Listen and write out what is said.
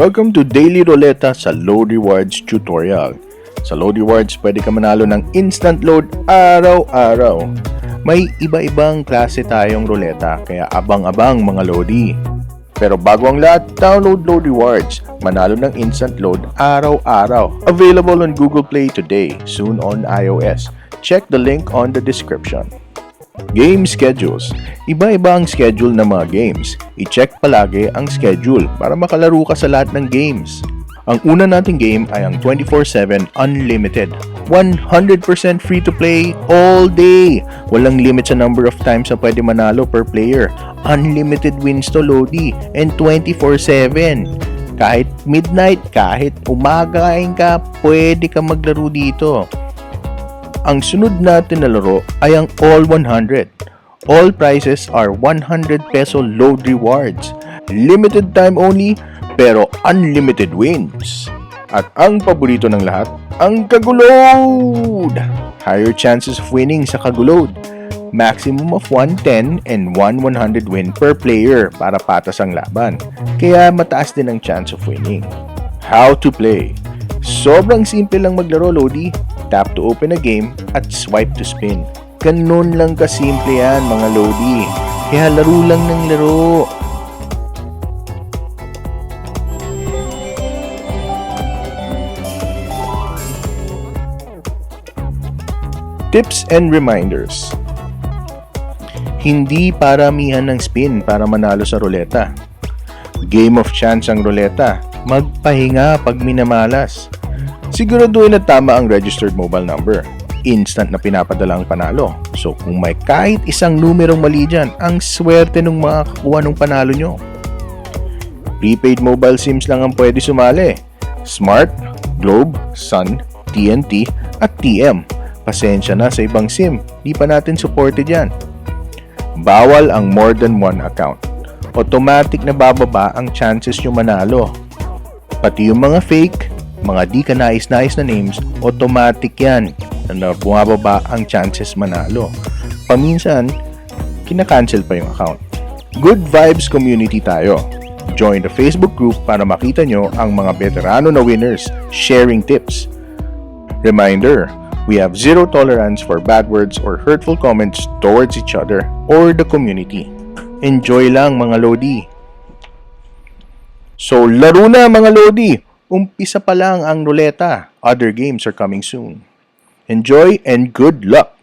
Welcome to Daily Roleta sa Load Rewards tutorial. Sa Load Rewards, pwede ka manalo ng instant load araw-araw. May iba-ibang klase tayong roleta, kaya abang-abang mga Lodi. Pero bago ang lahat, download Load Rewards. Manalo ng instant load araw-araw. Available on Google Play today, soon on iOS. Check the link on the description. Game schedules. Iba-iba ang schedule ng mga games. I-check palagi ang schedule para makalaro ka sa lahat ng games. Ang una nating game ay ang 24/7 Unlimited. 100% free to play all day. Walang limit sa number of times na pwede manalo per player. Unlimited wins to Lodi and 24/7. Kahit midnight, kahit umaga ka, pwede ka maglaro dito. Ang sunod natin na laro ay ang All 100. All prizes are 100 peso load rewards. Limited time only, pero unlimited wins. At ang paborito ng lahat, ang Kagulod! Higher chances of winning sa Kagulod. Maximum of 110 and 100 win per player para patas ang laban. Kaya mataas din ang chance of winning. How to play? Sobrang simple lang maglaro, Lodi. Tap to open a game at swipe to spin. Ganun lang kasimple yan, mga Lodi. Kaya laro lang ng laro. Tips and reminders. Hindi paramihan ng spin para manalo sa roleta. Game of chance ang roleta. Magpahinga pag minamalas. Siguraduhin na tama ang registered mobile number. Instant na pinapadala ang panalo. So kung may kahit isang numerong mali dyan, ang swerte ng makakuha ng panalo nyo. Prepaid mobile SIMs lang ang pwede sumali. Smart, Globe, Sun, TNT at TM. Pasensya na sa ibang SIM, di pa natin supported yan. Bawal ang more than one account. Automatic na bababa ang chances nyo manalo. Pati yung mga fake, mga di ka nais-nais na names, automatic yan na bumababa ang chances manalo. Paminsan, kinakancel pa yung account. Good vibes community tayo. Join the Facebook group para makita nyo ang mga veterano na winners sharing tips. Reminder, we have zero tolerance for bad words or hurtful comments towards each other or the community. Enjoy lang mga Lodi. So laro na mga Lodi! Umpisa pa lang ang roleta. Other games are coming soon. Enjoy and good luck!